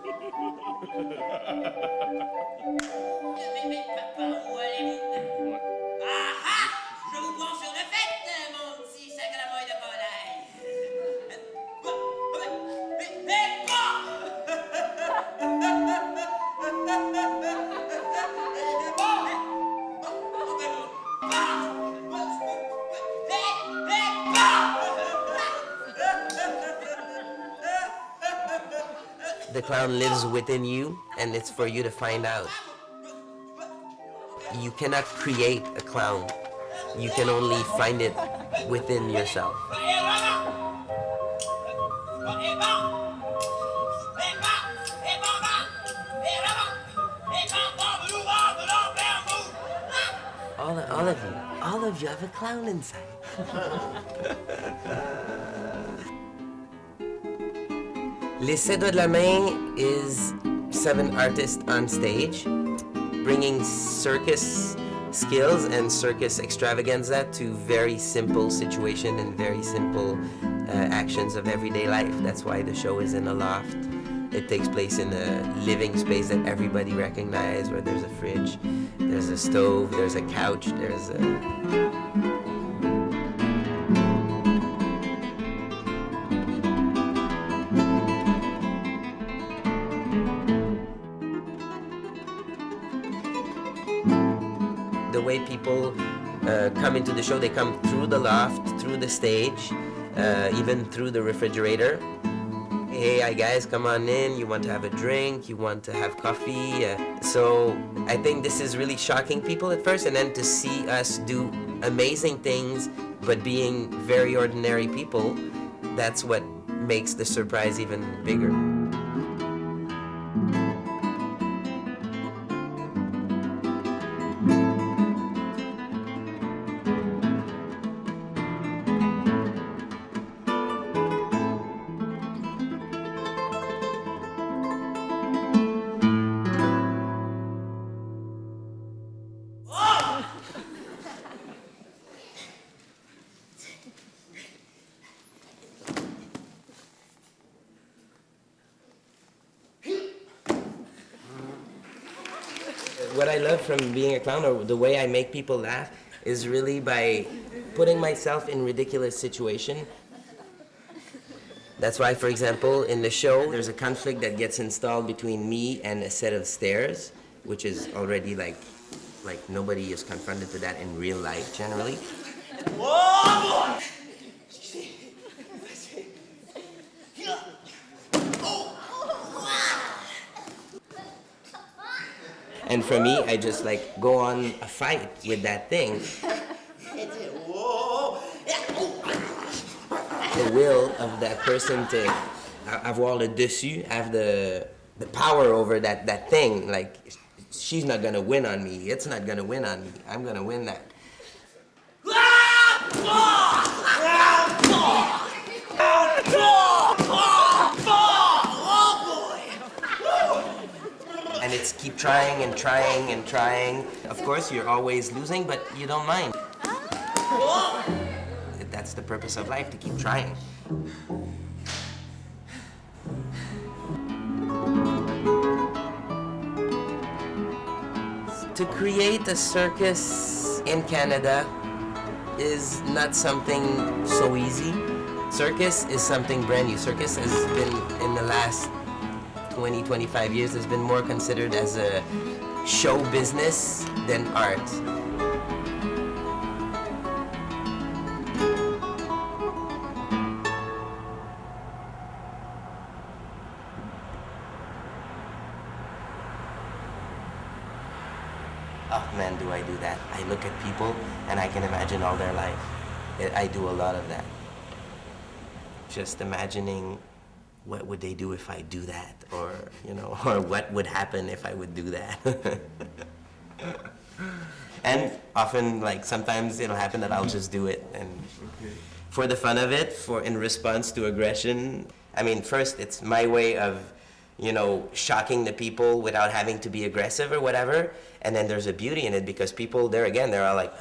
Mais papa, où allez-vous? Ah ah! Je vous prends sur le fait, mon petit sacramouille de volaille. Mais The clown lives within you, and it's for you to find out. You cannot create a clown. You can only find it within yourself. All of you have a clown inside. Les 7 doigts de la main is 7 artists on stage, bringing circus skills and circus extravaganza to very simple situation and very simple actions of everyday life. That's why the show is in a loft. It takes place in a living space that everybody recognizes, where there's a fridge, there's a stove, there's a couch, there's a... The way people come into the show, they come through the loft, through the stage, even through the refrigerator. Hey, hi guys, come on in, you want to have a drink, you want to have coffee. So I think this is really shocking people at first, and then to see us do amazing things, but being very ordinary people, that's what makes the surprise even bigger. What I love from being a clown, or the way I make people laugh, is really by putting myself in ridiculous situation. That's why, for example, in the show, there's a conflict that gets installed between me and a set of stairs, which is already like nobody is confronted to that in real life, generally. Whoa! And for me, I just like go on a fight with that thing. The will of that person to avoir le dessus, have the power over that thing. Like, she's not gonna win on me. It's not gonna win on me. I'm gonna win that. And it's keep trying and trying and trying. Of course, you're always losing, but you don't mind. That's the purpose of life, to keep trying. To create a circus in Canada is not something so easy. Circus is something brand new. Circus has been, in the last 20, 25 years, has been more considered as a show business than art. Oh man, do I do that. I look at people and I can imagine all their life. I do a lot of that. Just imagining what would they do if I do that, or or what would happen if I would do that. And often, like, sometimes it'll happen that I'll just do it, and for the fun of it, in response to aggression. I mean, first it's my way of shocking the people without having to be aggressive or whatever, and then there's a beauty in it, because people they're all like,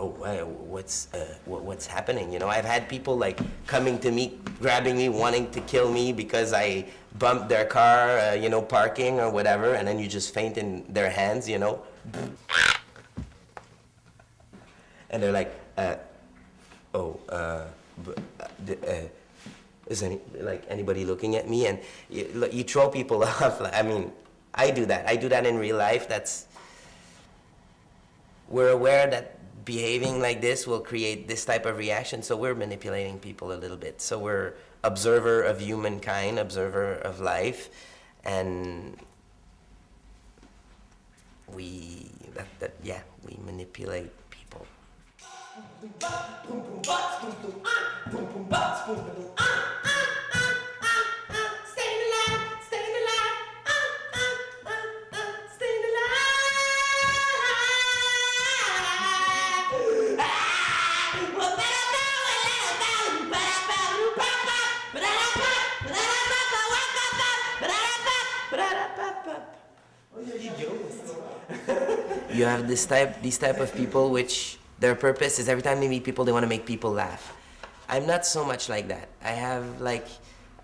what's happening? You know, I've had people like coming to me, grabbing me, wanting to kill me because I bumped their car, you know, parking or whatever, and then you just faint in their hands, you know. And they're like, is anybody looking at me? And you throw people off. I mean, I do that. I do that in real life. We're aware that behaving like this will create this type of reaction, so we're manipulating people a little bit. So we're observer of humankind, observer of life, and we manipulate people. You have these type of people which their purpose is every time they meet people, they want to make people laugh. I'm not so much like that.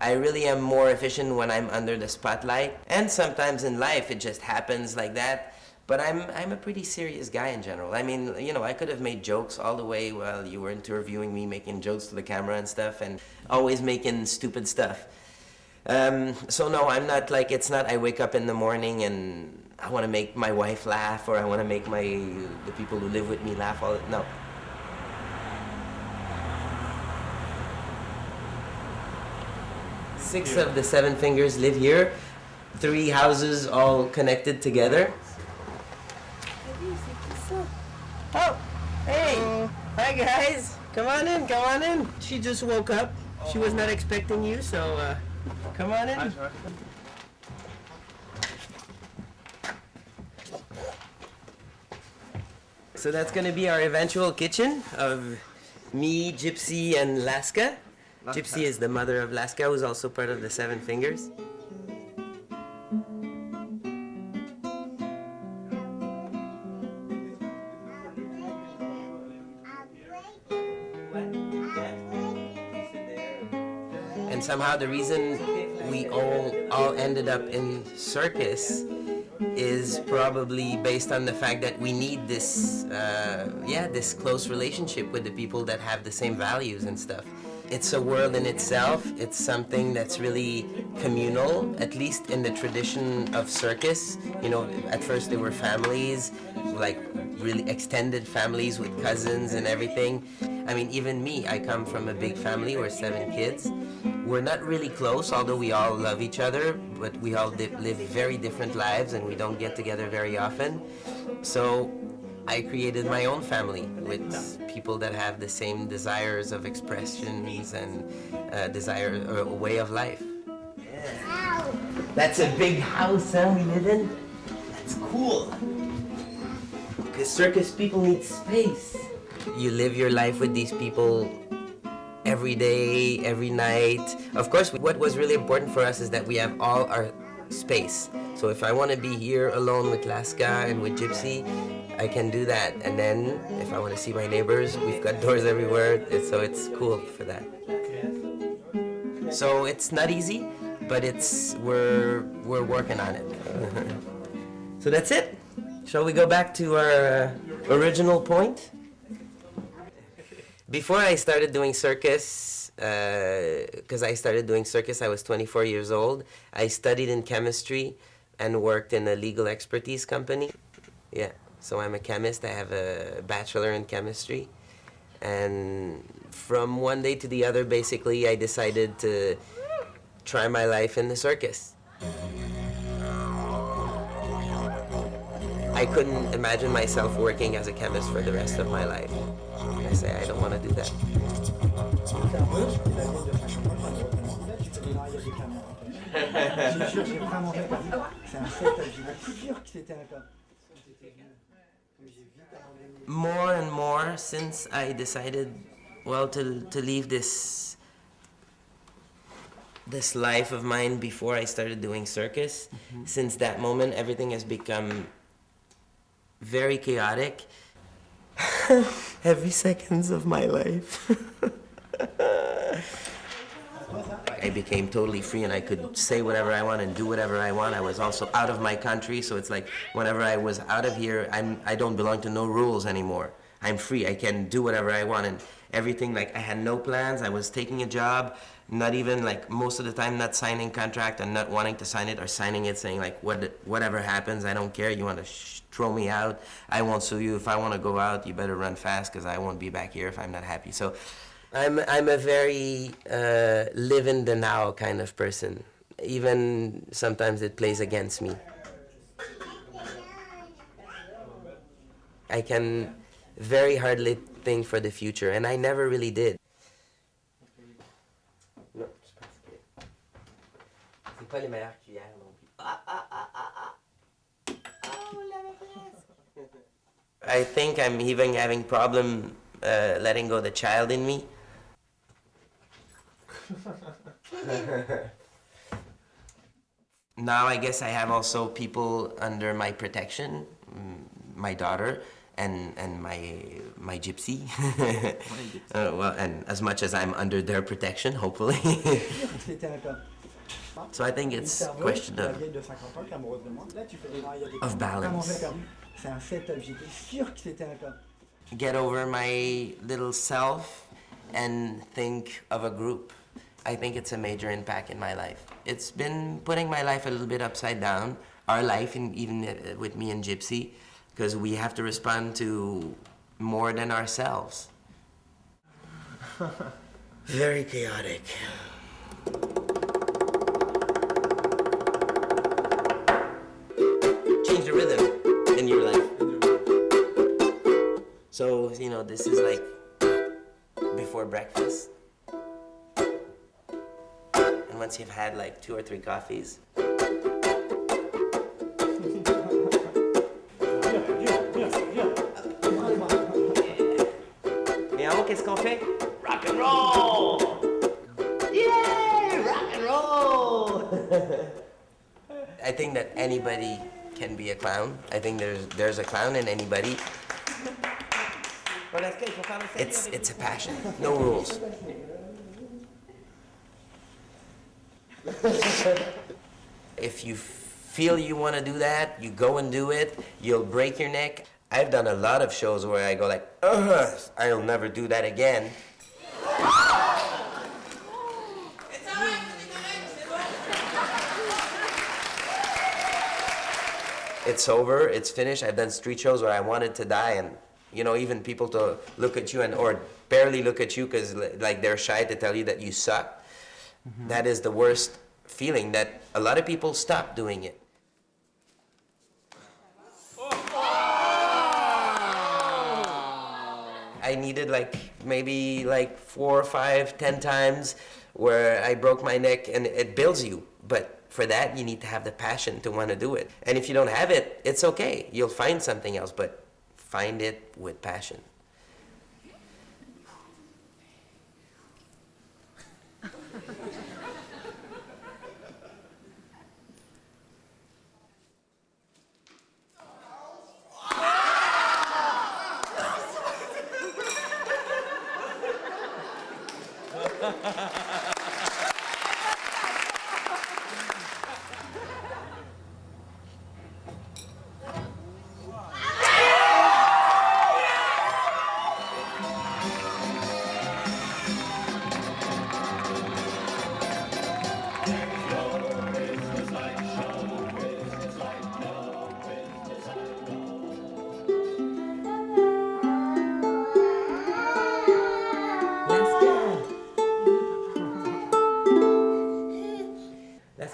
I really am more efficient when I'm under the spotlight, and sometimes in life it just happens like that. But I'm a pretty serious guy in general. I mean, you know, I could have made jokes all the way while you were interviewing me, making jokes to the camera and stuff, and always making stupid stuff. So no, I'm not like, it's not I wake up in the morning and I want to make my wife laugh, or I want to make the people who live with me laugh. No. Six of the 7 fingers live here. 3 houses all connected together. Oh, hey. Hi guys. Come on in, come on in. She just woke up. She was not expecting you, so come on in. So that's going to be our eventual kitchen of me, Gypsy, and Laska. Gypsy is the mother of Laska, who's also part of the 7 fingers. And somehow the reason we all ended up in circus is probably based on the fact that we need this close relationship with the people that have the same values and stuff. It's a world in itself. It's something that's really communal, at least in the tradition of circus. You know, at first they were families, like really extended families with cousins and everything. I mean, even me, I come from a big family. We're 7 kids. We're not really close, although we all love each other, but we all live very different lives and we don't get together very often. So I created my own family with people that have the same desires of expressions and a way of life. Yeah. That's a big house, huh, we live in? That's cool. Because circus people need space. You live your life with these people every day, every night. Of course, what was really important for us is that we have all our space. So if I want to be here alone with Laska and with Gypsy, I can do that. And then if I want to see my neighbors, we've got doors everywhere. So it's cool for that. So it's not easy, but we're working on it. So that's it. Shall we go back to our original point? Before I started doing circus, because I started doing circus, I was 24 years old. I studied in chemistry and worked in a legal expertise company. Yeah, so I'm a chemist. I have a bachelor in chemistry. And from one day to the other, basically, I decided to try my life in the circus. I couldn't imagine myself working as a chemist for the rest of my life. I say, I don't want to do that. More and more since I decided, to leave this life of mine before I started doing circus. Mm-hmm. Since that moment, everything has become very chaotic. every seconds of my life. I became totally free and I could say whatever I want and do whatever I want. I was also out of my country, so it's like whenever I was out of here, I don't belong to no rules anymore. I'm free. I can do whatever I want and everything. Like I had no plans. I was taking a job, not even like most of the time not signing contract and not wanting to sign it or signing it saying like whatever happens, I don't care. You want to throw me out, I won't sue you. If I want to go out, you better run fast because I won't be back here if I'm not happy. So I'm a very live in the now kind of person. Even sometimes it plays against me. I can very hardly think for the future, and I never really did. Non, je pense que c'est pas les meilleures cuillères non plus. I think I'm even having problem letting go the child in me. Now I guess I have also people under my protection, my daughter and my gypsy. Well, and as much as I'm under their protection, hopefully. So I think it's a question of balance. Get over my little self and think of a group. I think it's a major impact in my life. It's been putting my life a little bit upside down, our life, even with me and Gypsy, because we have to respond to more than ourselves. Very chaotic. Change the rhythm in your life. So, you know, this is like before breakfast. And once you've had like 2 or 3 coffees. Léon, qu'est-ce qu'on fait? Rock and roll! Yeah! Rock and roll! I think that anybody can be a clown. I think there's a clown in anybody. It's a passion. No rules. If you feel you want to do that, you go and do it. You'll break your neck. I've done a lot of shows where I go like, I'll never do that again. It's over, it's finished. I've done street shows where I wanted to die, and you know, even people to look at you or barely look at you because like they're shy to tell you that you suck. Mm-hmm. That is the worst feeling, that a lot of people stop doing it. I needed like maybe like 4, 5, 10 times where I broke my neck, and it builds you. But for that, you need to have the passion to want to do it. And if you don't have it, it's okay. You'll find something else, but find it with passion.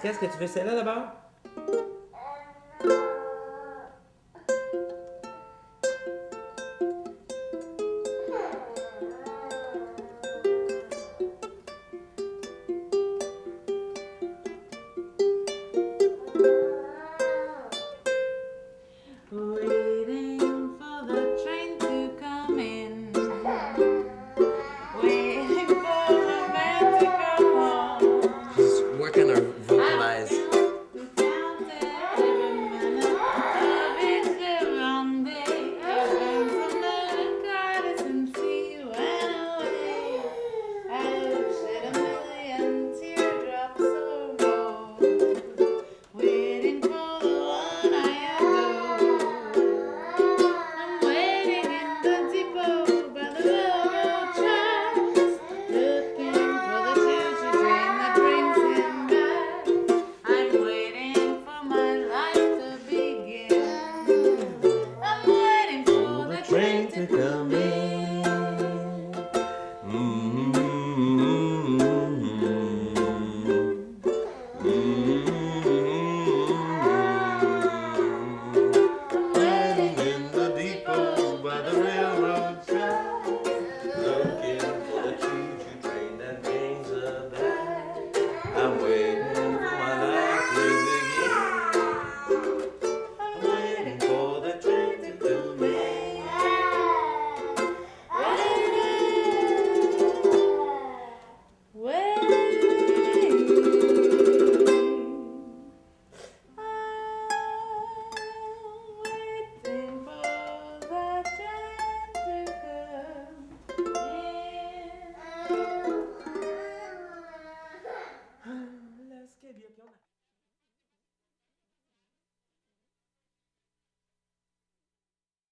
Est-ce que tu veux celle-là d'abord?